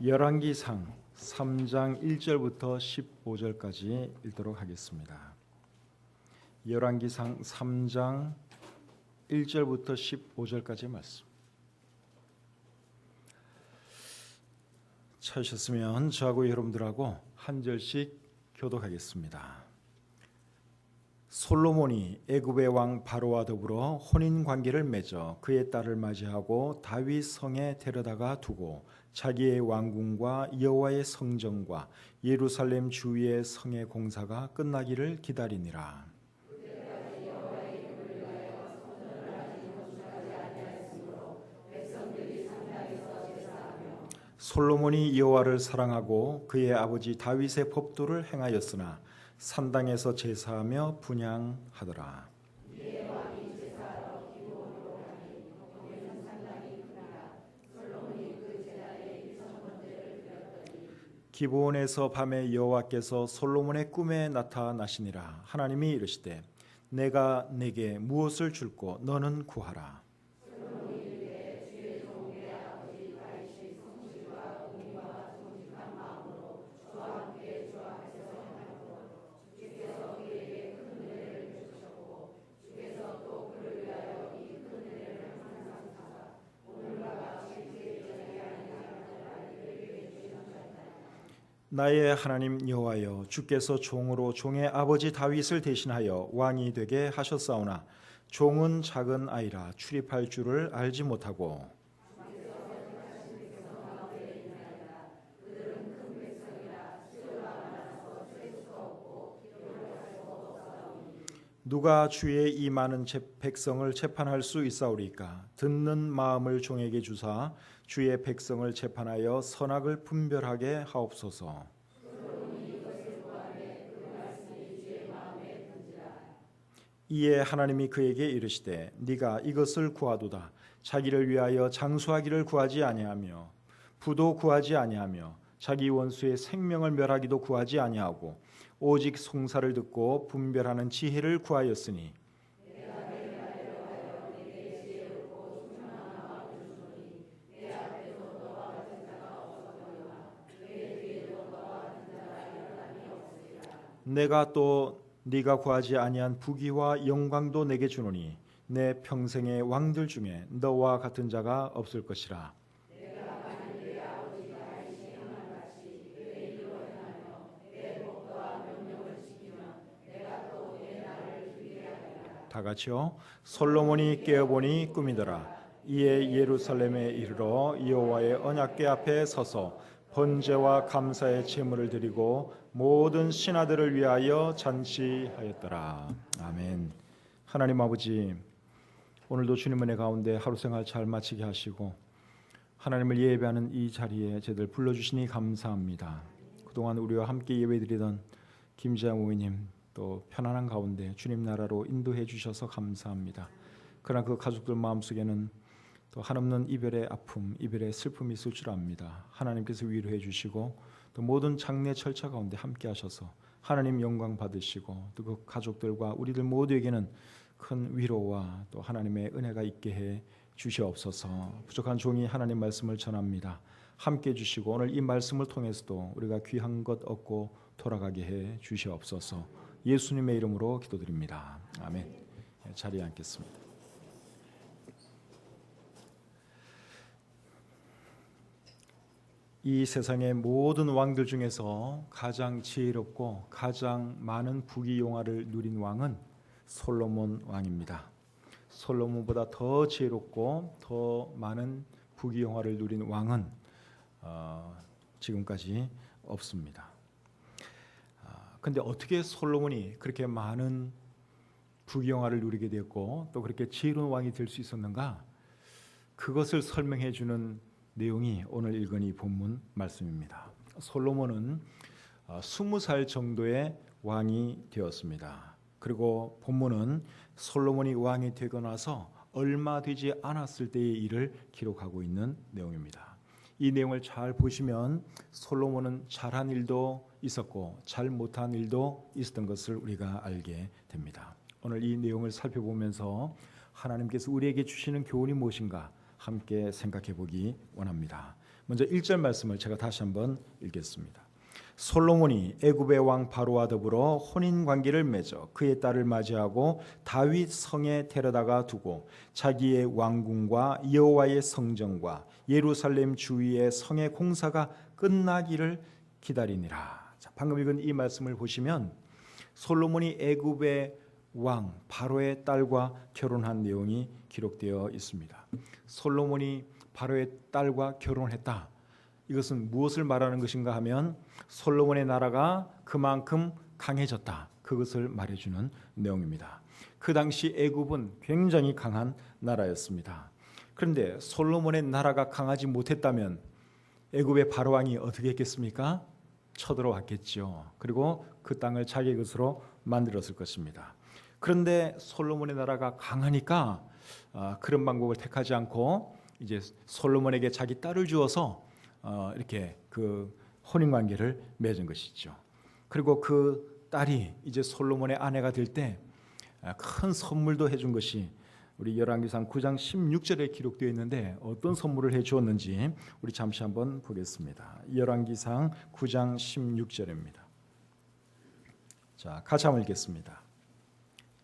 열왕기상 3장 1절부터 15절까지 읽도록 하겠습니다. 열왕기상 3장 1절부터 15절까지 말씀. 찾으셨으면 저하고 여러분들하고 한 절씩 교독하겠습니다. 솔로몬이 애굽의 왕 바로와 더불어 혼인 관계를 맺어 그의 딸을 맞이하고 다윗 성에 데려다가 두고 자기의 왕궁과 여호와의 성전과 예루살렘 주위의 성의 공사가 끝나기를 기다리니라. 솔로몬이 여호와를 사랑하고 그의 아버지 다윗의 법도를 행하였으나 산당에서 제사하며 분향하더라. 기브온에서 밤에 여호와께서 솔로몬의 꿈에 나타나시니라. 하나님이 이르시되 내가 내게 무엇을 줄고 너는 구하라. 나의 하나님 여호와여, 주께서 종으로 종의 아버지 다윗을 대신하여 왕이 되게 하셨사오나 종은 작은 아이라 출입할 줄을 알지 못하고 누가 주의 이 많은 백성을 재판할 수 있사오리까? 듣는 마음을 종에게 주사 주의 백성을 재판하여 선악을 분별하게 하옵소서. 이에 하나님이 그에게 이르시되 네가 이것을 구하도다. 자기를 위하여 장수하기를 구하지 아니하며 부도 구하지 아니하며 자기 원수의 생명을 멸하기도 구하지 아니하고 오직 송사를 듣고 분별하는 지혜를 구하였으니 내가 또 네가 구하지 아니한 부귀와 영광도 내게 주노니 내 평생의 왕들 중에 너와 같은 자가 없을 것이라. 다 같이요. 솔로몬이 깨어보니 꿈이더라. 이에 예루살렘에 이르러 여호와의 언약궤 앞에 서서 번제와 감사의 제물을 드리고 모든 신하들을 위하여 잔치하였더라. 아멘. 하나님 아버지, 오늘도 주님 은혜 가운데 하루 생활 잘 마치게 하시고 하나님을 예배하는 이 자리에 저희들 불러주시니 감사합니다. 그동안 우리와 함께 예배드리던 김지아 모회님 또 편안한 가운데 주님 나라로 인도해 주셔서 감사합니다. 그러나 그 가족들 마음속에는 또 한없는 이별의 아픔, 이별의 슬픔이 있을 줄 압니다. 하나님께서 위로해 주시고 또 모든 장례 절차 가운데 함께 하셔서 하나님 영광 받으시고 또 그 가족들과 우리들 모두에게는 큰 위로와 또 하나님의 은혜가 있게 해 주시옵소서. 부족한 종이 하나님 말씀을 전합니다. 함께 해 주시고 오늘 이 말씀을 통해서도 우리가 귀한 것 얻고 돌아가게 해 주시옵소서. 예수님의 이름으로 기도드립니다. 아멘. 자리에 앉겠습니다. 이 세상의 모든 왕들 중에서 가장 지혜롭고 가장 많은 부귀영화를 누린 왕은 솔로몬 왕입니다. 솔로몬보다 더 지혜롭고 더 많은 부귀영화를 누린 왕은 지금까지 없습니다. 근데 어떻게 솔로몬이 그렇게 많은 부귀영화를 누리게 되었고 또 그렇게 지혜로운 왕이 될 수 있었는가? 그것을 설명해 주는 내용이 오늘 읽은 이 본문 말씀입니다. 솔로몬은 20살 정도의 왕이 되었습니다. 그리고 본문은 솔로몬이 왕이 되고 나서 얼마 되지 않았을 때의 일을 기록하고 있는 내용입니다. 이 내용을 잘 보시면 솔로몬은 잘한 일도 있었고 잘 못한 일도 있었던 것을 우리가 알게 됩니다. 오늘 이 내용을 살펴보면서 하나님께서 우리에게 주시는 교훈이 무엇인가 함께 생각해 보기 원합니다. 먼저 1절 말씀을 제가 다시 한번 읽겠습니다. 솔로몬이 애굽의 왕 바로와 더불어 혼인 관계를 맺어 그의 딸을 맞이하고 다윗 성에 데려다가 두고 자기의 왕궁과 여호와의 성전과 예루살렘 주위의 성의 공사가 끝나기를 기다리니라. 자, 방금 읽은 이 말씀을 보시면 솔로몬이 애굽의 왕 바로의 딸과 결혼한 내용이 기록되어 있습니다. 솔로몬이 바로의 딸과 결혼했다. 이것은 무엇을 말하는 것인가 하면 솔로몬의 나라가 그만큼 강해졌다. 그것을 말해주는 내용입니다. 그 당시 애굽은 굉장히 강한 나라였습니다. 그런데 솔로몬의 나라가 강하지 못했다면 애굽의 바로왕이 어떻게 했겠습니까? 쳐들어왔겠죠. 그리고 그 땅을 자기 것으로 만들었을 것입니다. 그런데 솔로몬의 나라가 강하니까 그런 방법을 택하지 않고 이제 솔로몬에게 자기 딸을 주어서 이렇게 그 혼인 관계를 맺은 것이죠. 그리고 그 딸이 이제 솔로몬의 아내가 될 때 큰 선물도 해준 것이 우리 열왕기상 9장 16절에 기록되어 있는데 어떤 선물을 해 주었는지 우리 잠시 한번 보겠습니다. 열왕기상 9장 16절입니다. 자, 같이 한번 읽겠습니다.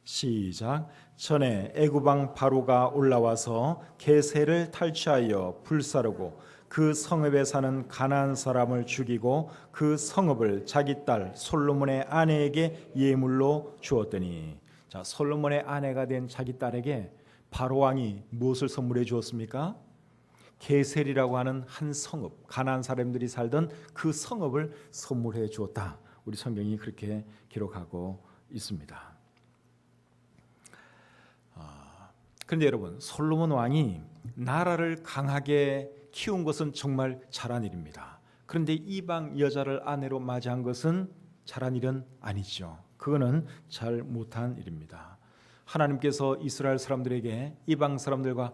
시작. 전에 애굽 왕 바로가 올라와서 게셀을 탈취하여 불사르고 그 성읍에 사는 가나안 사람을 죽이고 그 성읍을 자기 딸 솔로몬의 아내에게 예물로 주었더니, 자, 솔로몬의 아내가 된 자기 딸에게 바로 왕이 무엇을 선물해 주었습니까? 게셀이라고 하는 한 성읍, 가나안 사람들이 살던 그 성읍을 선물해 주었다. 우리 성경이 그렇게 기록하고 있습니다. 그런데 여러분, 솔로몬 왕이 나라를 강하게 키운 것은 정말 잘한 일입니다. 그런데 이방 여자를 아내로 맞이한 것은 잘한 일은 아니죠. 그거는 잘 못한 일입니다. 하나님께서 이스라엘 사람들에게 이방 사람들과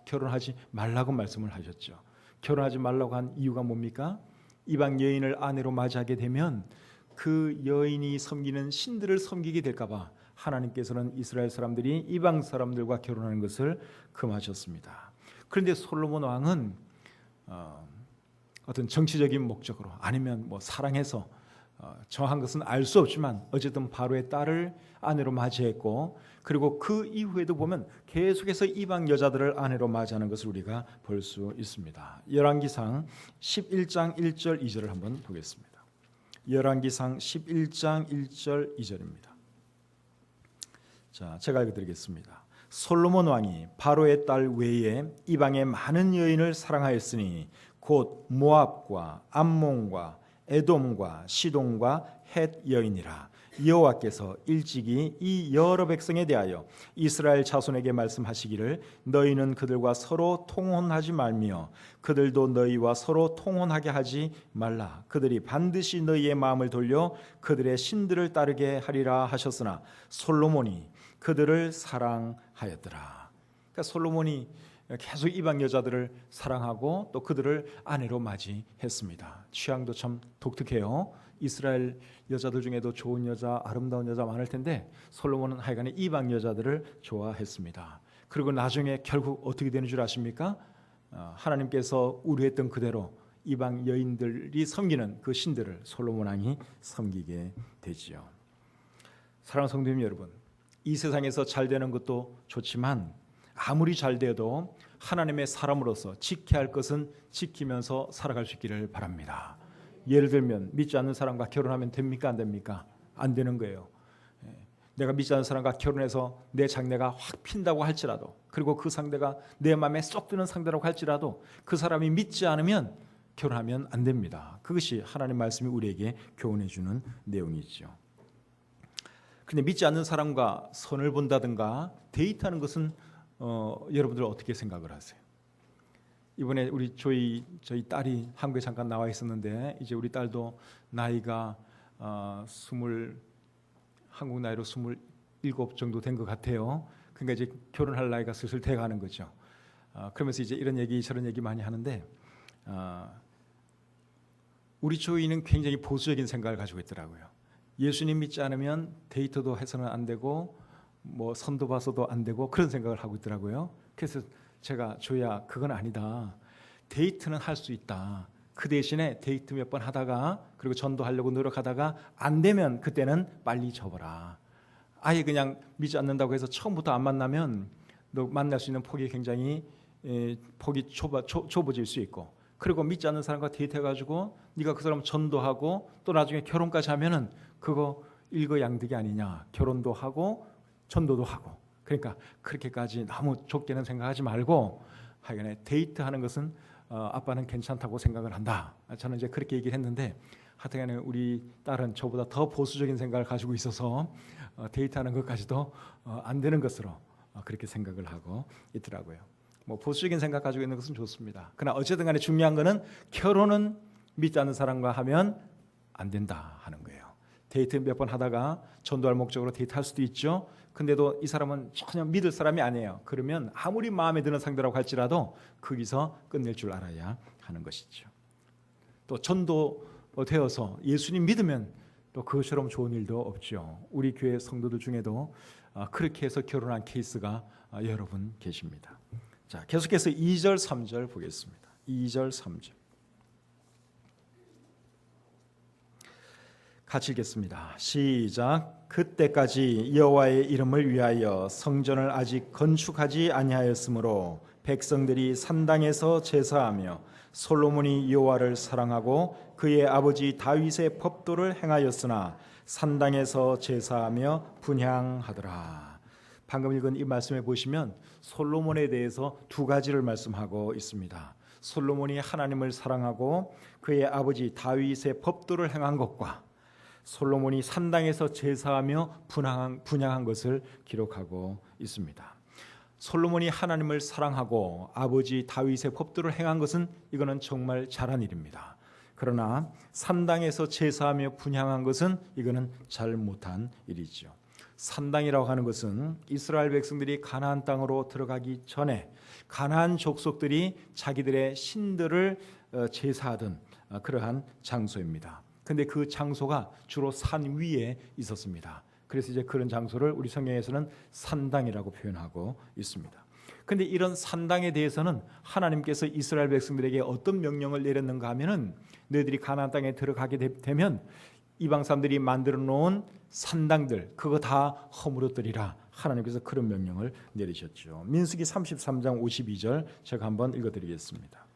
결혼하지 말라고 말씀을 하셨죠. 결혼하지 말라고 한 이유가 뭡니까? 이방 여인을 아내로 맞이하게 되면 그 여인이 섬기는 신들을 섬기게 될까 봐 하나님께서는 이스라엘 사람들이 이방 사람들과 결혼하는 것을 금하셨습니다. 그런데 솔로몬 왕은 어떤 정치적인 목적으로 아니면 뭐 사랑해서 정한 것은 알 수 없지만 어쨌든 바로의 딸을 아내로 맞이했고, 그리고 그 이후에도 보면 계속해서 이방 여자들을 아내로 맞이하는 것을 우리가 볼 수 있습니다. 열왕기상 11장 1절 2절을 한번 보겠습니다. 열왕기상 11장 1절 2절입니다. 자, 제가 읽어드리겠습니다. 솔로몬 왕이 바로의 딸 외에 이방의 많은 여인을 사랑하였으니 곧 모압과 암몬과 에돔과 시돈과 헷 여인이라. 여호와께서 일찍이 이 여러 백성에 대하여 이스라엘 자손에게 말씀하시기를 너희는 그들과 서로 통혼하지 말며 그들도 너희와 서로 통혼하게 하지 말라. 그들이 반드시 너희의 마음을 돌려 그들의 신들을 따르게 하리라 하셨으나 솔로몬이 그들을 사랑하였더라. 그러니까 솔로몬이 계속 이방 여자들을 사랑하고 또 그들을 아내로 맞이했습니다. 취향도 참 독특해요. 이스라엘 여자들 중에도 좋은 여자, 아름다운 여자 많을 텐데 솔로몬은 하여간에 이방 여자들을 좋아했습니다. 그리고 나중에 결국 어떻게 되는 줄 아십니까? 하나님께서 우려했던 그대로 이방 여인들이 섬기는 그 신들을 솔로몬 왕이 섬기게 되지요. 사랑하는 성도님 여러분, 이 세상에서 잘 되는 것도 좋지만 아무리 잘 돼도 하나님의 사람으로서 지켜야 할 것은 지키면서 살아갈 수 있기를 바랍니다. 예를 들면 믿지 않는 사람과 결혼하면 됩니까? 안 됩니까? 안 되는 거예요. 내가 믿지 않는 사람과 결혼해서 내 장래가 확 핀다고 할지라도, 그리고 그 상대가 내 마음에 쏙 드는 상대라고 할지라도 그 사람이 믿지 않으면 결혼하면 안 됩니다. 그것이 하나님 말씀이 우리에게 교훈해 주는 내용이죠. 근데 믿지 않는 사람과 선을 본다든가 데이트하는 것은 여러분들 어떻게 생각을 하세요? 이번에 우리 저희 딸이 한국에 잠깐 나와 있었는데 이제 우리 딸도 나이가 한국 나이로 27 정도 된 것 같아요. 그러니까 이제 결혼할 나이가 슬슬 돼가는 거죠. 그러면서 이제 이런 얘기 저런 얘기 많이 하는데 우리 조이는 굉장히 보수적인 생각을 가지고 있더라고요. 예수님 믿지 않으면 데이트도 해서는 안 되고 뭐 선도 봐서도 안 되고 그런 생각을 하고 있더라고요. 그래서 제가 조야 그건 아니다. 데이트는 할 수 있다. 그 대신에 데이트 몇 번 하다가 그리고 전도하려고 노력하다가 안 되면 그때는 빨리 접어라. 아예 그냥 믿지 않는다고 해서 처음부터 안 만나면 너 만날 수 있는 폭이 굉장히 폭이 좁아질 수 있고, 그리고 믿지 않는 사람과 데이트해가지고 네가 그 사람 전도하고 또 나중에 결혼까지 하면은 그거 일거양득이 아니냐. 결혼도 하고 전도도 하고. 그러니까 그렇게까지 너무 좁게는 생각하지 말고 하여간에 데이트하는 것은 아빠는 괜찮다고 생각을 한다. 저는 이제 그렇게 얘기를 했는데 하여튼간에 우리 딸은 저보다 더 보수적인 생각을 가지고 있어서 데이트하는 것까지도 안 되는 것으로 그렇게 생각을 하고 있더라고요. 뭐 보수적인 생각 가지고 있는 것은 좋습니다. 그러나 어쨌든 간에 중요한 것은 결혼은 믿지 않는 사람과 하면 안 된다 하는 거예요. 데이트 몇 번 하다가 전도할 목적으로 데이트할 수도 있죠. 근데도 이 사람은 전혀 믿을 사람이 아니에요. 그러면 아무리 마음에 드는 상대라고 할지라도 거기서 끝낼 줄 알아야 하는 것이죠. 또 전도 되어서 예수님 믿으면 또 그것처럼 좋은 일도 없죠. 우리 교회 성도들 중에도 그렇게 해서 결혼한 케이스가 여러 분 계십니다. 자, 계속해서 2절 3절 보겠습니다. 2절 3절 같이 읽겠습니다. 시작. 그때까지 여호와의 이름을 위하여 성전을 아직 건축하지 아니하였으므로 백성들이 산당에서 제사하며 솔로몬이 여호와를 사랑하고 그의 아버지 다윗의 법도를 행하였으나 산당에서 제사하며 분향하더라. 방금 읽은 이 말씀에 보시면 솔로몬에 대해서 두 가지를 말씀하고 있습니다. 솔로몬이 하나님을 사랑하고 그의 아버지 다윗의 법도를 행한 것과 솔로몬이 산당에서 제사하며 분향한 것을 기록하고 있습니다. 솔로몬이 하나님을 사랑하고 아버지 다윗의 법도를 행한 것은 이거는 정말 잘한 일입니다. 그러나 산당에서 제사하며 분향한 것은 이거는 잘 못한 일이죠. 산당이라고 하는 것은 이스라엘 백성들이 가나안 땅으로 들어가기 전에 가나안 족속들이 자기들의 신들을 제사하던 그러한 장소입니다. 근데 그 장소가 주로 산 위에 있었습니다. 그래서 이제 그런 장소를 우리 성경에서는 산당이라고 표현하고 있습니다. 근데 이런 산당에 대해서는 하나님께서 이스라엘 백성들에게 어떤 명령을 내렸는가 하면은 너희들이 가나안 땅에 들어가게 되면 이방 사람들이 만들어 놓은 산당들 그거 다 허물어뜨리라. 하나님께서 그런 명령을 내리셨죠. 민수기 33장 52절 제가 한번 읽어드리겠습니다.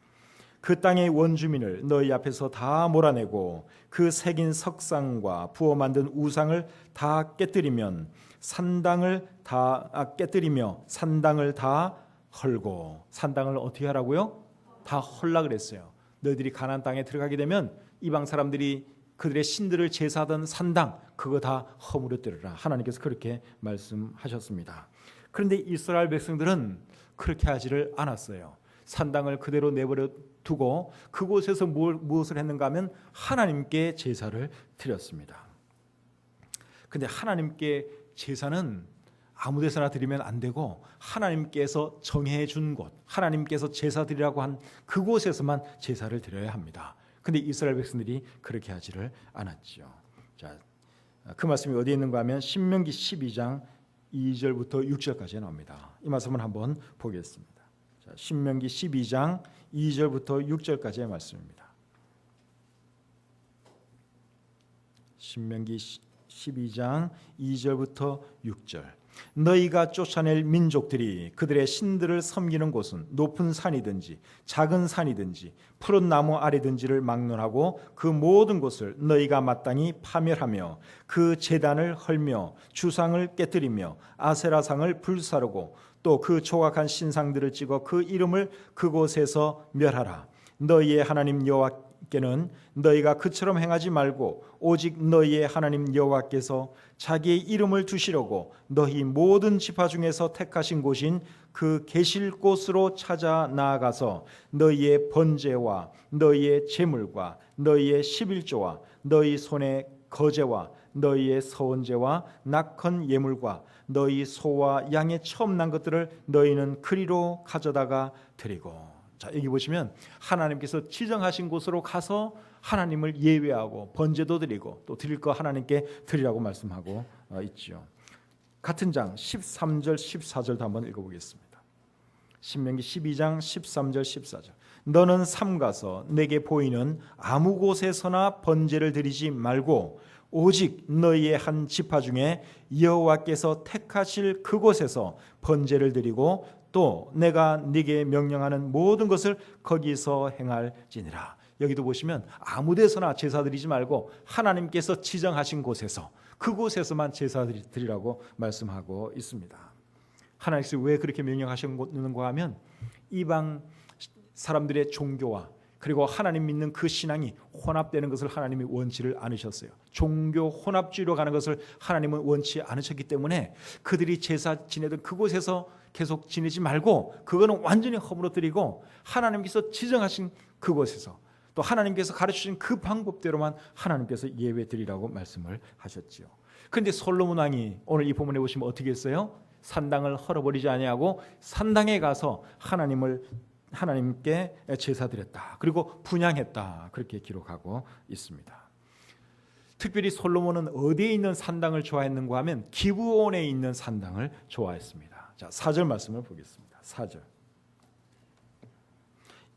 그 땅의 원주민을 너희 앞에서 다 몰아내고 그 새긴 석상과 부어 만든 우상을 다 깨뜨리면 산당을 다 깨뜨리며 산당을 다 헐고. 산당을 어떻게 하라고요? 다 헐라 그랬어요. 너희들이 가나안 땅에 들어가게 되면 이방 사람들이 그들의 신들을 제사하던 산당 그거 다 허물어뜨리라. 하나님께서 그렇게 말씀하셨습니다. 그런데 이스라엘 백성들은 그렇게 하지를 않았어요. 산당을 그대로 내버려 두고 그곳에서 무엇을 했는가 하면 하나님께 제사를 드렸습니다. 근데 하나님께 제사는 아무 데서나 드리면 안 되고 하나님께서 정해 준 곳, 하나님께서 제사 드리라고 한 그곳에서만 제사를 드려야 합니다. 근데 이스라엘 백성들이 그렇게 하지를 않았죠. 자, 그 말씀이 어디에 있는가 하면 신명기 12장 2절부터 6절까지 나옵니다. 이 말씀을 한번 보겠습니다. 자, 신명기 12장 2절부터 6절까지의 말씀입니다. 신명기 12장 2절부터 6절. 너희가 쫓아낼 민족들이 그들의 신들을 섬기는 곳은 높은 산이든지 작은 산이든지 푸른 나무 아래든지를 막론하고 그 모든 곳을 너희가 마땅히 파멸하며 그 제단을 헐며 주상을 깨뜨리며 아세라상을 불사르고 또 그 조각한 신상들을 찍어 그 이름을 그곳에서 멸하라. 너희의 하나님 여호와께는 너희가 그처럼 행하지 말고 오직 너희의 하나님 여호와께서 자기의 이름을 두시려고 너희 모든 지파 중에서 택하신 곳인 그 계실 곳으로 찾아 나아가서 너희의 번제와 너희의 제물과 너희의 11조와 너희 손의 거제와 너희의 서원제와 낙헌 예물과 너희 소와 양의 처음 난 것들을 너희는 그리로 가져다가 드리고. 자, 여기 보시면 하나님께서 지정하신 곳으로 가서 하나님을 예배하고 번제도 드리고 또 드릴 거 하나님께 드리라고 말씀하고 있죠. 같은 장 13절 14절도 한번 읽어보겠습니다. 신명기 12장 13절 14절. 너는 삼가서 내게 보이는 아무 곳에서나 번제를 드리지 말고 오직 너희의 한 지파 중에 여호와께서 택하실 그곳에서 번제를 드리고 또 내가 네게 명령하는 모든 것을 거기서 행할지니라. 여기도 보시면 아무 데서나 제사 드리지 말고 하나님께서 지정하신 곳에서, 그곳에서만 제사 드리라고 말씀하고 있습니다. 하나님께서 왜 그렇게 명령하셨는가 하면 이방 사람들의 종교와 그리고 하나님 믿는 그 신앙이 혼합되는 것을 하나님이 원치를 않으셨어요. 종교 혼합주의로 가는 것을 하나님은 원치 않으셨기 때문에 그들이 제사 지내던 그곳에서 계속 지내지 말고 그거는 완전히 허물어뜨리고 하나님께서 지정하신 그곳에서 또 하나님께서 가르치신 그 방법대로만 하나님께서 예배 드리라고 말씀을 하셨지요. 그런데 솔로몬 왕이 오늘 이 본문에 보시면 어떻게 했어요? 산당을 헐어버리지 아니하고 산당에 가서 하나님께 제사 드렸다. 그리고 분향했다. 그렇게 기록하고 있습니다. 특별히 솔로몬은 어디에 있는 산당을 좋아했는가 하면 기브온에 있는 산당을 좋아했습니다. 자, 4절 말씀을 보겠습니다. 4절.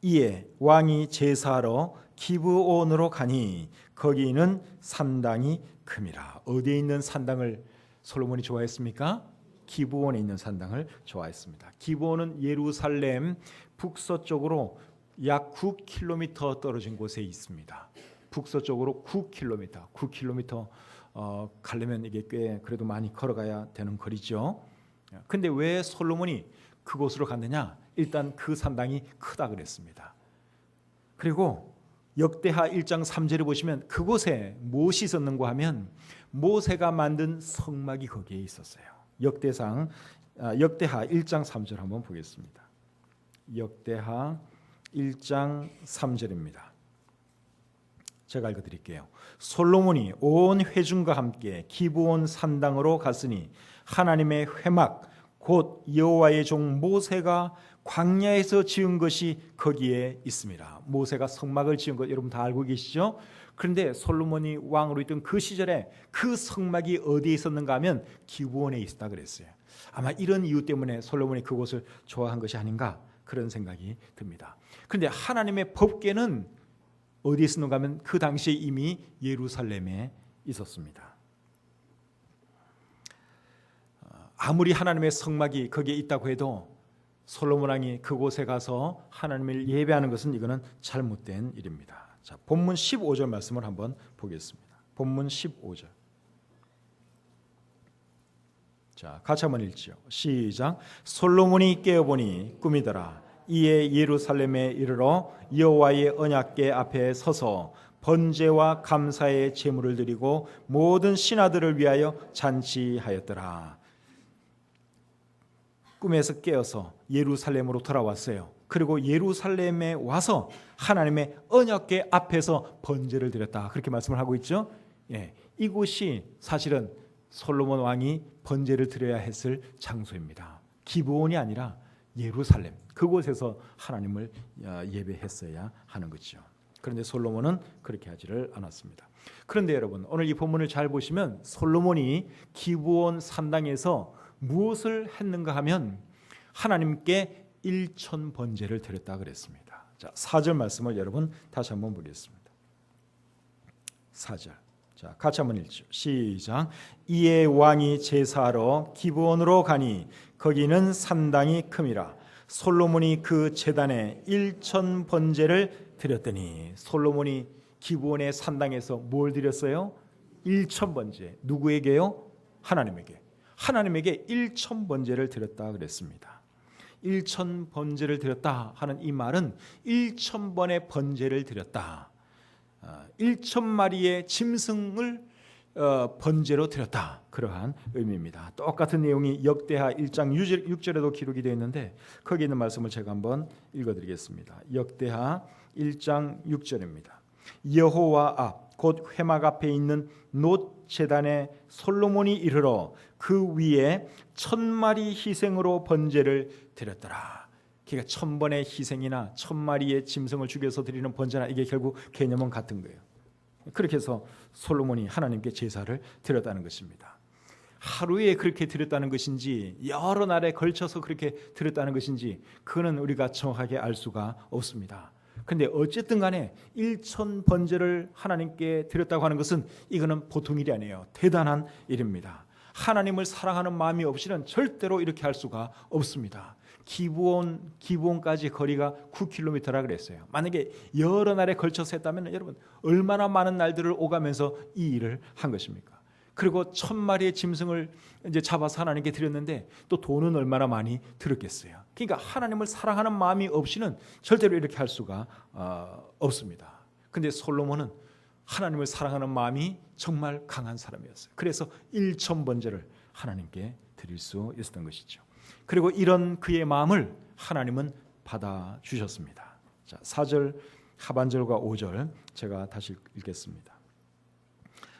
이에 왕이 제사하러 기브온으로 가니 거기는 산당이 큼이라. 어디에 있는 산당을 솔로몬이 좋아했습니까? 기브온에 있는 산당을 좋아했습니다. 기브온은 예루살렘 북서쪽으로 약 9km 떨어진 곳에 있습니다. 북서쪽으로 9km 가려면 이게 꽤 그래도 많이 걸어가야 되는 거리죠. 근데 왜 솔로몬이 그곳으로 갔느냐? 일단 그 산당이 크다 그랬습니다. 그리고 역대하 1장 3절에 보시면 그곳에 무엇이 있었는가 하면 모세가 만든 성막이 거기에 있었어요. 역대하 1장 3절 한번 보겠습니다. 역대하 1장 3절입니다. 제가 읽어드릴게요. 솔로몬이 온 회중과 함께 기브온 산당으로 갔으니 하나님의 회막 곧 여호와의 종 모세가 광야에서 지은 것이 거기에 있습니다. 모세가 성막을 지은 것 여러분 다 알고 계시죠? 그런데 솔로몬이 왕으로 있던 그 시절에 그 성막이 어디에 있었는가 하면 기브온에 있었다 그랬어요. 아마 이런 이유 때문에 솔로몬이 그곳을 좋아한 것이 아닌가 그런 생각이 듭니다. 그런데 하나님의 법궤는 어디에 있었는가 하면 그 당시에 이미 예루살렘에 있었습니다. 아무리 하나님의 성막이 거기에 있다고 해도 솔로몬 왕이 그곳에 가서 하나님을 예배하는 것은 이거는 잘못된 일입니다. 자, 본문 15절 말씀을 한번 보겠습니다. 본문 15절. 자, 같이 한번 읽지요. 시작. 솔로몬이 깨어보니 꿈이더라. 이에 예루살렘에 이르러 여호와의 언약궤 앞에 서서 번제와 감사의 제물을 드리고 모든 신하들을 위하여 잔치하였더라. 꿈에서 깨어서 예루살렘으로 돌아왔어요. 그리고 예루살렘에 와서 하나님의 언약궤 앞에서 번제를 드렸다. 그렇게 말씀을 하고 있죠. 예, 이곳이 사실은 솔로몬 왕이 번제를 드려야 했을 장소입니다. 기브온이 아니라 예루살렘, 그곳에서 하나님을 예배했어야 하는 거죠. 그런데 솔로몬은 그렇게 하지를 않았습니다. 그런데 여러분, 오늘 이 본문을 잘 보시면 솔로몬이 기브온 산당에서 무엇을 했는가 하면 하나님께 1천 번제를 드렸다 그랬습니다. 자, 4절 말씀을 여러분 다시 한번 보겠습니다. 4절. 자, 같이 한번 읽죠. 시작. 이에 왕이 제사하러 기브온으로 가니 거기는 산당이 큼이라. 솔로몬이 그 제단에 1천 번제를 드렸더니, 솔로몬이 기브온의 산당에서 뭘 드렸어요? 1천 번제. 누구에게요? 하나님에게. 하나님에게 1천 번제를 드렸다 그랬습니다. 1천 번제를 드렸다 하는 이 말은 1천 번의 번제를 드렸다. 1천 마리의 짐승을 번제로 드렸다. 그러한 의미입니다. 똑같은 내용이 역대하 1장 6절에도 기록이 되어 있는데 거기 있는 말씀을 제가 한번 읽어드리겠습니다. 역대하 1장 6절입니다. 여호와 앞 곧 회막 앞에 있는 놋 제단에 솔로몬이 이르러 그 위에 1000마리 희생으로 번제를 드렸더라. 그러니까 1000번의 희생이나 1000마리의 짐승을 죽여서 드리는 번제나 이게 결국 개념은 같은 거예요. 그렇게 해서 솔로몬이 하나님께 제사를 드렸다는 것입니다. 하루에 그렇게 드렸다는 것인지 여러 날에 걸쳐서 그렇게 드렸다는 것인지 그거는 우리가 정확하게 알 수가 없습니다. 그런데 어쨌든 간에 1천 번제를 하나님께 드렸다고 하는 것은 이거는 보통 일이 아니에요. 대단한 일입니다. 하나님을 사랑하는 마음이 없이는 절대로 이렇게 할 수가 없습니다. 기브온까지 거리가 9km라 그랬어요. 만약에 여러 날에 걸쳐서 했다면 여러분 얼마나 많은 날들을 오가면서 이 일을 한 것입니까? 그리고 1000마리의 짐승을 이제 잡아서 하나님께 드렸는데 또 돈은 얼마나 많이 들었겠어요. 그러니까 하나님을 사랑하는 마음이 없이는 절대로 이렇게 할 수가 없습니다. 근데 솔로몬은 하나님을 사랑하는 마음이 정말 강한 사람이었어요. 그래서 1000번제를 하나님께 드릴 수 있었던 것이죠. 그리고 이런 그의 마음을 하나님은 받아주셨습니다. 자, 4절 하반절과 5절 제가 다시 읽겠습니다.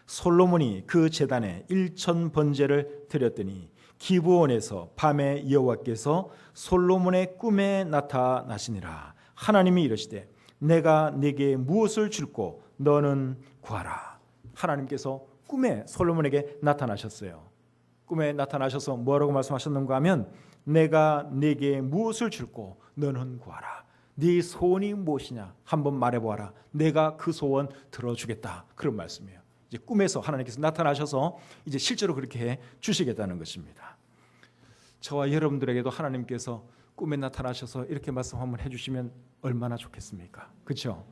솔로몬이 그 제단에 1000번제를 드렸더니 기브온에서 밤에 여호와께서 솔로몬의 꿈에 나타나시니라. 하나님이 이르시되 내가 네게 무엇을 줄고 너는 구하라. 하나님께서 꿈에 솔로몬에게 나타나셨어요. 꿈에 나타나셔서 뭐라고 말씀하셨는가 하면 내가 네게 무엇을 줄고 너는 구하라. 네 소원이 무엇이냐 한번 말해보아라. 내가 그 소원 들어주겠다. 그런 말씀이에요. 이제 꿈에서 하나님께서 나타나셔서 이제 실제로 그렇게 해 주시겠다는 것입니다. 저와 여러분들에게도 하나님께서 꿈에 나타나셔서 이렇게 말씀 한번 해주시면 얼마나 좋겠습니까? 그렇죠?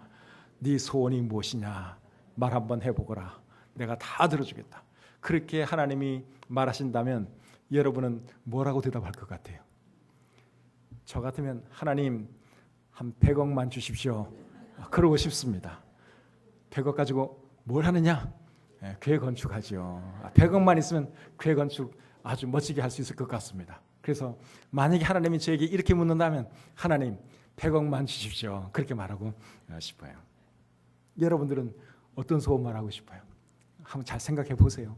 네 소원이 무엇이냐 말 한번 해보거라. 내가 다 들어주겠다. 그렇게 하나님이 말하신다면 여러분은 뭐라고 대답할 것 같아요? 저 같으면 하나님 한 100억만 주십시오. 그러고 싶습니다. 100억 가지고 뭘 하느냐? 교회 건축하지요. 100억만 있으면 교회 건축 아주 멋지게 할 수 있을 것 같습니다. 그래서 만약에 하나님이 저에게 이렇게 묻는다면 하나님 100억만 주십시오. 그렇게 말하고 싶어요. 여러분들은 어떤 소원만 하고 싶어요? 한번 잘 생각해 보세요.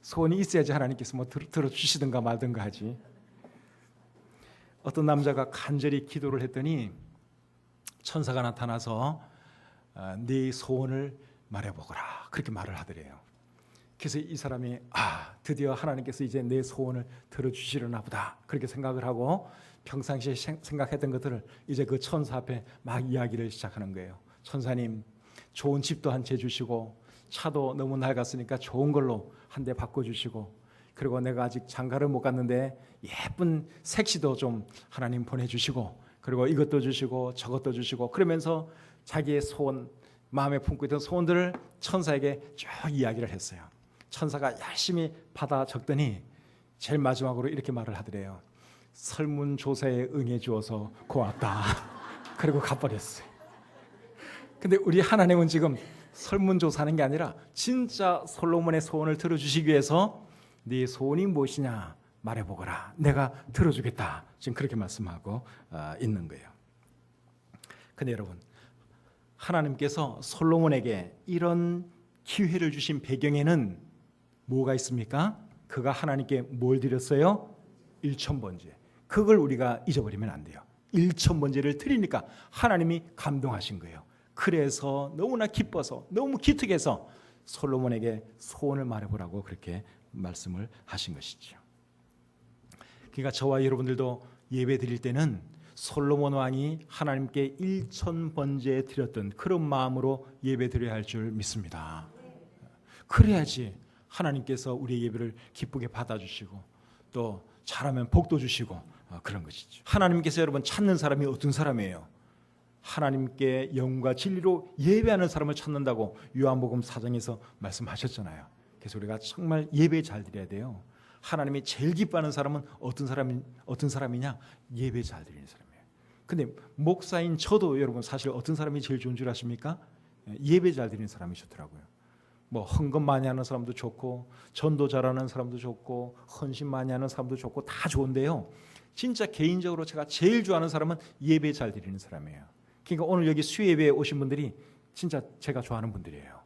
소원이 있어야지 하나님께서 뭐 들어주시든가 말든가 하지. 어떤 남자가 간절히 기도를 했더니 천사가 나타나서 네 소원을 말해보거라 그렇게 말을 하더래요. 그래서 이 사람이 드디어 하나님께서 이제 내 소원을 들어주시려나 보다 그렇게 생각을 하고 평상시에 생각했던 것들을 이제 그 천사 앞에 막 이야기를 시작하는 거예요. 천사님 좋은 집도 한 채 주시고 차도 너무 낡았으니까 좋은 걸로 한 대 바꿔주시고 그리고 내가 아직 장가를 못 갔는데 예쁜 색시도 좀 하나님 보내주시고 그리고 이것도 주시고 저것도 주시고 그러면서 자기의 소원 마음에 품고 있던 소원들을 천사에게 쭉 이야기를 했어요. 천사가 열심히 받아 적더니 제일 마지막으로 이렇게 말을 하더래요. 설문조사에 응해 주어서 고맙다. 그리고 가버렸어요. 근데 우리 하나님은 지금 설문조사하는 게 아니라 진짜 솔로몬의 소원을 들어주시기 위해서 네 소원이 무엇이냐 말해보거라. 내가 들어주겠다. 지금 그렇게 말씀하고 있는 거예요. 근데 여러분 하나님께서 솔로몬에게 이런 기회를 주신 배경에는 뭐가 있습니까? 그가 하나님께 뭘 드렸어요? 1000번제. 그걸 우리가 잊어버리면 안 돼요. 1000번제를 드리니까 하나님이 감동하신 거예요. 그래서 너무나 기뻐서 너무 기특해서 솔로몬에게 소원을 말해보라고 그렇게 말씀을 하신 것이죠. 그러니까 저와 여러분들도 예배 드릴 때는 솔로몬 왕이 하나님께 1000번제 드렸던 그런 마음으로 예배 드려야 할 줄 믿습니다. 그래야지 하나님께서 우리의 예배를 기쁘게 받아주시고 또 잘하면 복도 주시고 그런 것이죠. 하나님께서 여러분 찾는 사람이 어떤 사람이에요? 하나님께 영과 진리로 예배하는 사람을 찾는다고 요한복음 4장에서 말씀하셨잖아요. 그래서 우리가 정말 예배 잘 드려야 돼요. 하나님이 제일 기뻐하는 사람은 어떤 사람이냐? 예배 잘 드리는 사람이에요. 근데 목사인 저도 여러분 사실 어떤 사람이 제일 좋은 줄 아십니까? 예배 잘 드리는 사람이 좋더라고요. 뭐 헌금 많이 하는 사람도 좋고 전도 잘하는 사람도 좋고 헌신 많이 하는 사람도 좋고 다 좋은데요. 진짜 개인적으로 제가 제일 좋아하는 사람은 예배 잘 드리는 사람이에요. 그러니까 오늘 여기 수예배에 오신 분들이 진짜 제가 좋아하는 분들이에요.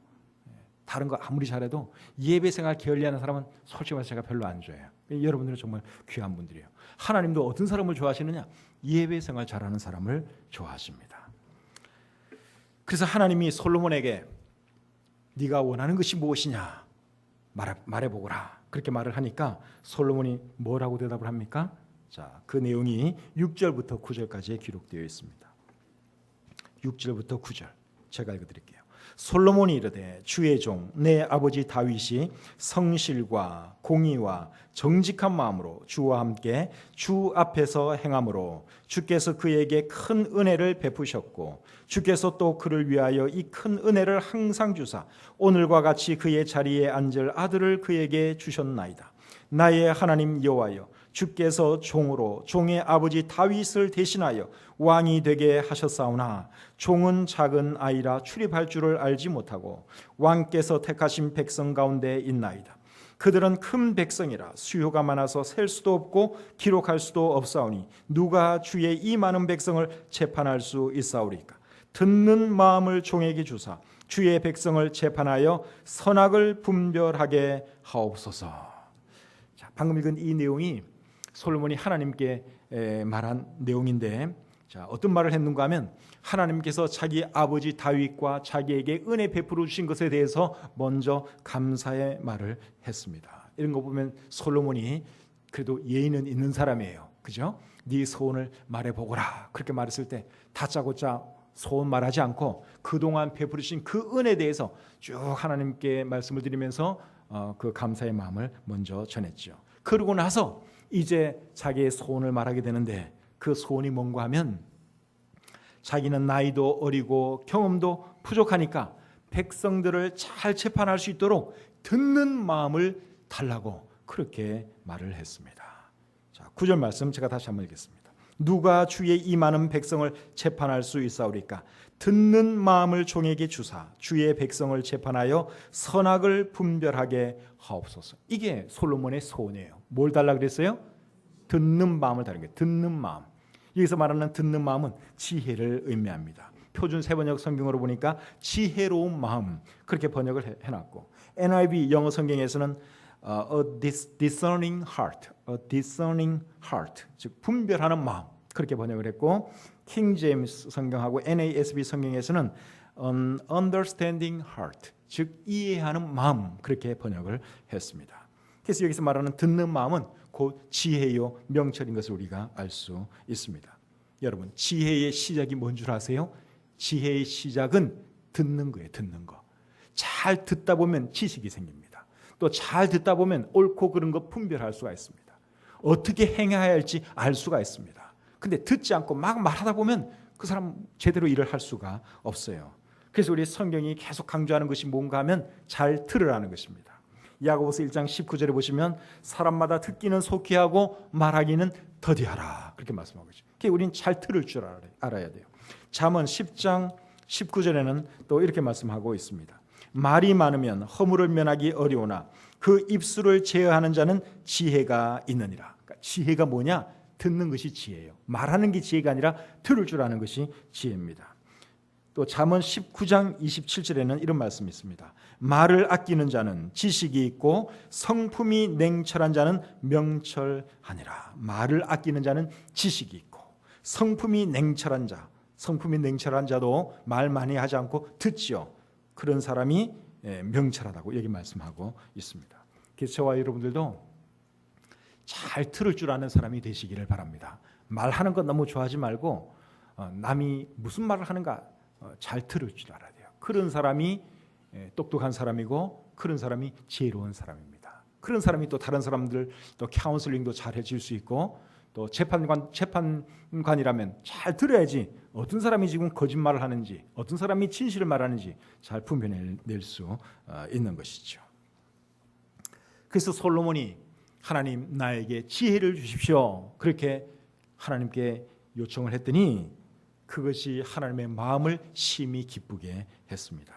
다른 거 아무리 잘해도 예배 생활 게을리하는 사람은 솔직히 말해서 제가 별로 안 좋아해요. 여러분들은 정말 귀한 분들이에요. 하나님도 어떤 사람을 좋아하시느냐? 예배 생활 잘하는 사람을 좋아하십니다. 그래서 하나님이 솔로몬에게 네가 원하는 것이 무엇이냐 말해보거라 그렇게 말을 하니까 솔로몬이 뭐라고 대답을 합니까? 자, 그 내용이 6절부터 9절까지 기록되어 있습니다. 6절부터 9절 제가 읽어드릴게요. 솔로몬이 이르되 주의 종 내 아버지 다윗이 성실과 공의와 정직한 마음으로 주와 함께 주 앞에서 행함으로 주께서 그에게 큰 은혜를 베푸셨고 주께서 또 그를 위하여 이 큰 은혜를 항상 주사 오늘과 같이 그의 자리에 앉을 아들을 그에게 주셨나이다. 나의 하나님 여호와여 주께서 종으로 종의 아버지 다윗을 대신하여 왕이 되게 하셨사오나 종은 작은 아이라 출입할 줄을 알지 못하고 왕께서 택하신 백성 가운데 있나이다. 그들은 큰 백성이라 수요가 많아서 셀 수도 없고 기록할 수도 없사오니 누가 주의 이 많은 백성을 재판할 수 있사오리까. 듣는 마음을 종에게 주사 주의 백성을 재판하여 선악을 분별하게 하옵소서. 자, 방금 읽은 이 내용이 솔로몬이 하나님께 말한 내용인데, 자, 어떤 말을 했는가 하면 하나님께서 자기 아버지 다윗과 자기에게 은혜 베풀어 주신 것에 대해서 먼저 감사의 말을 했습니다. 이런 거 보면 솔로몬이 그래도 예의는 있는 사람이에요. 그죠? 네 소원을 말해보거라 그렇게 말했을 때 다짜고짜 소원 말하지 않고 그동안 베풀으신 그 은혜에 대해서 쭉 하나님께 말씀을 드리면서 그 감사의 마음을 먼저 전했죠. 그러고 나서 이제 자기의 소원을 말하게 되는데 그 소원이 뭔가 하면 자기는 나이도 어리고 경험도 부족하니까 백성들을 잘 재판할 수 있도록 듣는 마음을 달라고 그렇게 말을 했습니다. 자, 9절 말씀 제가 다시 한번 읽겠습니다. 누가 주의 이 많은 백성을 재판할 수 있사오리까. 듣는 마음을 종에게 주사 주의 백성을 재판하여 선악을 분별하게 하옵소서. 이게 솔로몬의 소원이에요. 뭘 달라 그랬어요? 듣는 마음을 달라는 거예요. 듣는 마음. 여기서 말하는 듣는 마음은 지혜를 의미합니다. 표준 세번역 성경으로 보니까 지혜로운 마음 그렇게 번역을 해놨고 NIV 영어 성경에서는 a discerning heart, 즉 분별하는 마음 그렇게 번역을 했고 킹 제임스 성경하고 NASB 성경에서는 an understanding heart, 즉 이해하는 마음 그렇게 번역을 했습니다. 그래서 여기서 말하는 듣는 마음은 곧 지혜요 명철인 것을 우리가 알 수 있습니다. 여러분, 지혜의 시작이 뭔 줄 아세요? 지혜의 시작은 듣는 거예요. 듣는 거. 잘 듣다 보면 지식이 생깁니다. 또 잘 듣다 보면 옳고 그른 거 분별할 수가 있습니다. 어떻게 행해야 할지 알 수가 있습니다. 근데 듣지 않고 막 말하다 보면 그 사람 제대로 일을 할 수가 없어요. 그래서 우리 성경이 계속 강조하는 것이 뭔가 하면 잘 들으라는 것입니다. 야고보서 1장 19절에 보시면 사람마다 듣기는 속히 하고 말하기는 더디하라 그렇게 말씀하고 있죠. 그러니까 우리는 잘 들을 줄 알아야 돼요. 잠언 10장 19절에는 또 이렇게 말씀하고 있습니다. 말이 많으면 허물을 면하기 어려우나 그 입술을 제어하는 자는 지혜가 있느니라. 그러니까 지혜가 뭐냐? 듣는 것이 지혜예요. 말하는 게 지혜가 아니라 들을 줄 아는 것이 지혜입니다. 또 잠언 19장 27절에는 이런 말씀이 있습니다. 말을 아끼는 자는 지식이 있고 성품이 냉철한 자는 명철하니라. 말을 아끼는 자는 지식이 있고 성품이 냉철한 자도 말 많이 하지 않고 듣지요. 그런 사람이 명철하다고 여기 말씀하고 있습니다. 그래서 저와 여러분들도 잘 들을 줄 아는 사람이 되시기를 바랍니다. 말하는 것 너무 좋아하지 말고 남이 무슨 말을 하는가 잘 들을 줄 알아야 돼요. 그런 사람이 똑똑한 사람이고 그런 사람이 지혜로운 사람입니다. 그런 사람이 또 다른 사람들 또 카운슬링도 잘 해줄 수 있고 또 재판관이라면 잘 들어야지 어떤 사람이 지금 거짓말을 하는지 어떤 사람이 진실을 말하는지 잘 분별해낼 수 있는 것이죠. 그래서 솔로몬이 하나님 나에게 지혜를 주십시오 그렇게 하나님께 요청을 했더니 그것이 하나님의 마음을 심히 기쁘게 했습니다.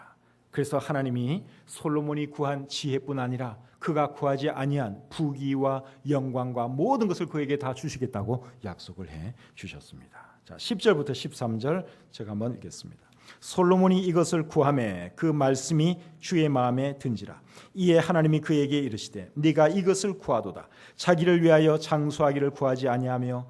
그래서 하나님이 솔로몬이 구한 지혜뿐 아니라 그가 구하지 아니한 부귀와 영광과 모든 것을 그에게 다 주시겠다고 약속을 해 주셨습니다. 자, 10절부터 13절 제가 한번 읽겠습니다. 솔로몬이 이것을 구하매 그 말씀이 주의 마음에 든지라. 이에 하나님이 그에게 이르시되 네가 이것을 구하도다. 자기를 위하여 장수하기를 구하지 아니하며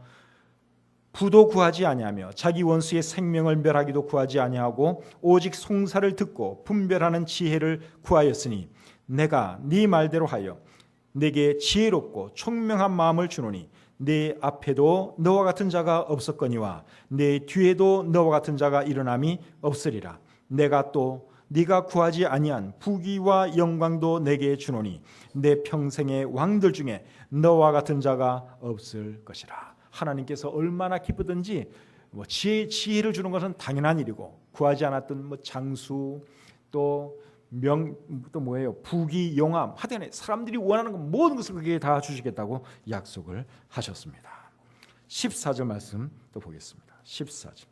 부도 구하지 아니하며 자기 원수의 생명을 멸하기도 구하지 아니하고 오직 송사를 듣고 분별하는 지혜를 구하였으니 내가 네 말대로 하여 내게 지혜롭고 총명한 마음을 주노니 내 앞에도 너와 같은 자가 없었거니와 내 뒤에도 너와 같은 자가 일어남이 없으리라. 내가 또 네가 구하지 아니한 부귀와 영광도 내게 주노니 내 평생의 왕들 중에 너와 같은 자가 없을 것이라. 하나님께서 얼마나 기쁘든지 지혜를 주는 것은 당연한 일이고, 구하지 않았던 장수 또 뭐예요? 부귀, 영함, 하여튼 사람들이 원하는 건 모든 것을 그게 다 주시겠다고 약속을 하셨습니다. 14절 말씀 또 보겠습니다. 14절.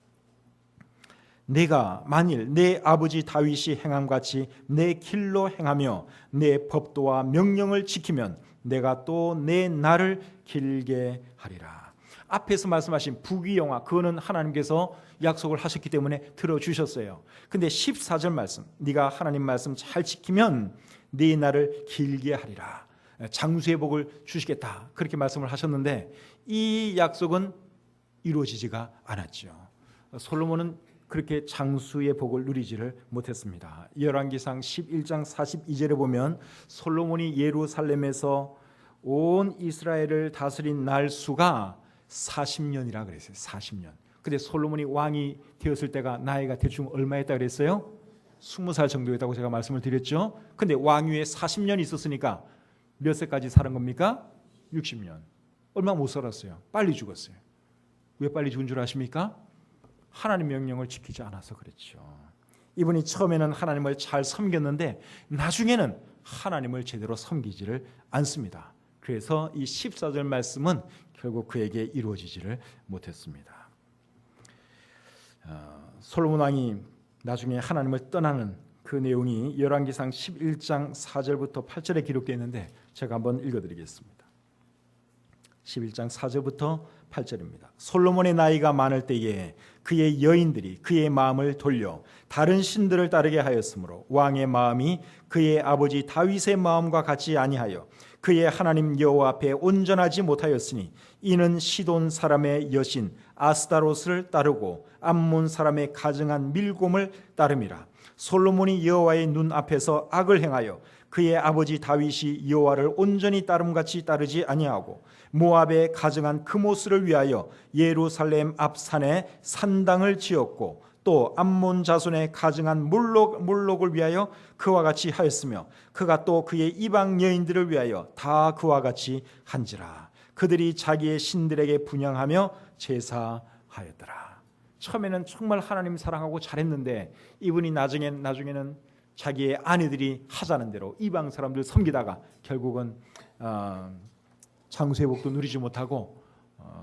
내가 만일 내 아버지 다윗이 행함같이 내 길로 행하며 내 법도와 명령을 지키면 내가 또 내 날을 길게 하리라. 앞에서 말씀하신 부귀영화, 그거는 하나님께서 약속을 하셨기 때문에 들어주셨어요. 근데 14절 말씀, 네가 하나님 말씀 잘 지키면 네 날을 길게 하리라. 장수의 복을 주시겠다, 그렇게 말씀을 하셨는데 이 약속은 이루어지지가 않았죠. 솔로몬은 그렇게 장수의 복을 누리지를 못했습니다. 열왕기상 11장 42절에 보면 솔로몬이 예루살렘에서 온 이스라엘을 다스린 날 수가 40년이라 그랬어요. 40년. 근데 솔로몬이 왕이 되었을 때가 나이가 대충 얼마였다 그랬어요? 20살 정도였다고 제가 말씀을 드렸죠. 근데 왕위에 40년 있었으니까 몇 세까지 사는 겁니까? 60년. 얼마 못 살았어요. 빨리 죽었어요. 왜 빨리 죽은 줄 아십니까? 하나님 명령을 지키지 않아서 그랬죠. 이분이 처음에는 하나님을 잘 섬겼는데 나중에는 하나님을 제대로 섬기지를 않습니다. 그래서 이 14절 말씀은 결국 그에게 이루어지지를 못했습니다. 솔로몬 왕이 나중에 하나님을 떠나는 그 내용이 열왕기상 11장 4절부터 8절에 기록되어 있는데 제가 한번 읽어드리겠습니다. 11장 4절부터 8절입니다. 솔로몬의 나이가 많을 때에 그의 여인들이 그의 마음을 돌려 다른 신들을 따르게 하였으므로 왕의 마음이 그의 아버지 다윗의 마음과 같이 아니하여 그의 하나님 여호와 앞에 온전하지 못하였으니 이는 시돈 사람의 여신 아스다롯을 따르고 암몬 사람의 가증한 밀곰을 따름이라. 솔로몬이 여호와의 눈 앞에서 악을 행하여 그의 아버지 다윗이 여호와를 온전히 따름같이 따르지 아니하고 모압의 가증한 크모스를 위하여 예루살렘 앞 산에 산당을 지었고 또 암몬 자손의 가증한 몰록을 위하여 그와 같이 하였으며 그가 또 그의 이방 여인들을 위하여 다 그와 같이 한지라. 그들이 자기의 신들에게 분향하며 제사하였더라. 처음에는 정말 하나님 사랑하고 잘했는데 이분이 나중에는 자기의 아내들이 하자는 대로 이방 사람들 섬기다가 결국은 장수의 복도 누리지 못하고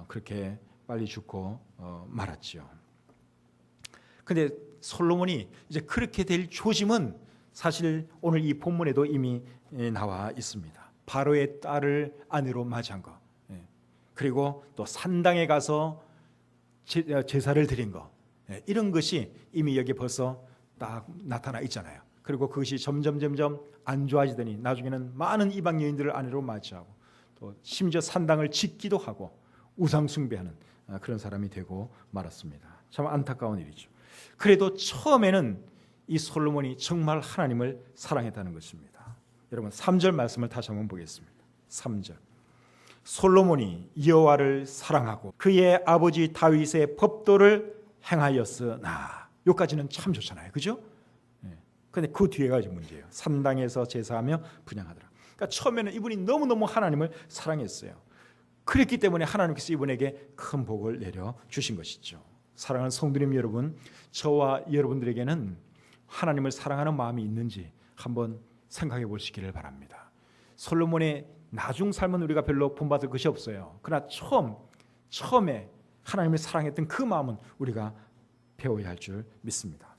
그렇게 빨리 죽고 말았죠. 근데 솔로몬이 이제 그렇게 될 조짐은 사실 오늘 이 본문에도 이미 나와 있습니다. 바로의 딸을 아내로 맞이한 거, 그리고 또 산당에 가서 제사를 드린 거, 이런 것이 이미 여기 벌써 딱 나타나 있잖아요. 그리고 그것이 점점 안 좋아지더니 나중에는 많은 이방 여인들을 아내로 맞이하고 또 심지어 산당을 짓기도 하고 우상 숭배하는 그런 사람이 되고 말았습니다. 참 안타까운 일이죠. 그래도 처음에는 이 솔로몬이 정말 하나님을 사랑했다는 것입니다. 여러분 3절 말씀을 다시 한번 보겠습니다. 3절. 솔로몬이 여호와를 사랑하고 그의 아버지 다윗의 법도를 행하였으나, 여기까지는 참 좋잖아요, 그죠? 그런데 그 뒤에가 이제 문제예요. 산당에서 제사하며 분향하더라. 그러니까 처음에는 이분이 너무너무 하나님을 사랑했어요. 그랬기 때문에 하나님께서 이분에게 큰 복을 내려 주신 것이죠. 사랑하는 성도님 여러분, 저와 여러분들에게는 하나님을 사랑하는 마음이 있는지 한번 생각해 보시기를 바랍니다. 솔로몬의 나중 삶은 우리가 별로 본받을 것이 없어요. 그러나 처음에 하나님을 사랑했던 그 마음은 우리가 배워야 할 줄 믿습니다.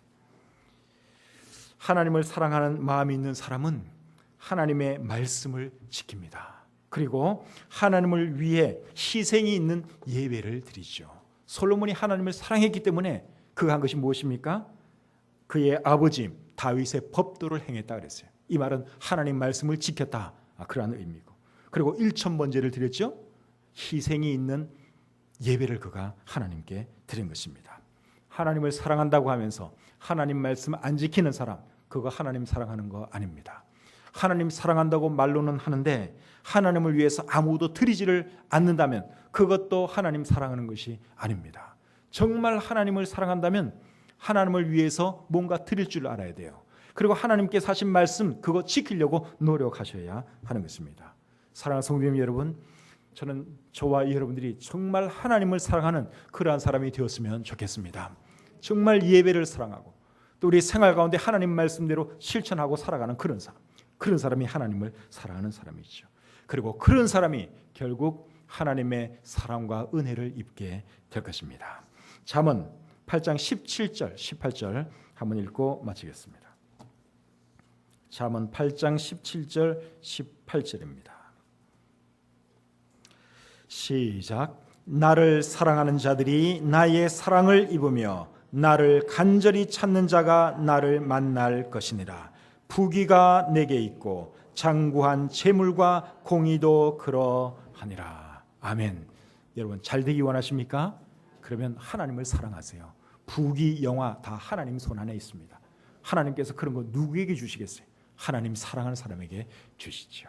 하나님을 사랑하는 마음이 있는 사람은 하나님의 말씀을 지킵니다. 그리고 하나님을 위해 희생이 있는 예배를 드리죠. 솔로몬이 하나님을 사랑했기 때문에 그가 한 것이 무엇입니까? 그의 아버지 다윗의 법도를 행했다 그랬어요. 이 말은 하나님 말씀을 지켰다, 그러한 의미고, 그리고 일천번제를 드렸죠. 희생이 있는 예배를 그가 하나님께 드린 것입니다. 하나님을 사랑한다고 하면서 하나님 말씀 안 지키는 사람, 그거 하나님 사랑하는 거 아닙니다. 하나님 사랑한다고 말로는 하는데 하나님을 위해서 아무도 드리지를 않는다면 그것도 하나님 사랑하는 것이 아닙니다. 정말 하나님을 사랑한다면 하나님을 위해서 뭔가 드릴 줄 알아야 돼요. 그리고 하나님께서 하신 말씀 그거 지키려고 노력하셔야 하는 것입니다. 사랑하는 성도님 여러분, 저는 저와 여러분들이 정말 하나님을 사랑하는 그러한 사람이 되었으면 좋겠습니다. 정말 예배를 사랑하고 또 우리 생활 가운데 하나님 말씀대로 실천하고 살아가는 그런 사람이 하나님을 사랑하는 사람이죠. 그리고 그런 사람이 결국 하나님의 사랑과 은혜를 입게 될 것입니다. 잠언 8장 17절 18절 한번 읽고 마치겠습니다. 잠언 8장 17절 18절입니다. 시작. 나를 사랑하는 자들이 나의 사랑을 입으며 나를 간절히 찾는 자가 나를 만날 것이니라. 부귀가 내게 있고 장구한 재물과 공의도 그러하니라. 아멘. 여러분 잘 되기 원하십니까? 그러면 하나님을 사랑하세요. 부귀 영화 다 하나님 손 안에 있습니다. 하나님께서 그런 거 누구에게 주시겠어요? 하나님 사랑하는 사람에게 주시죠.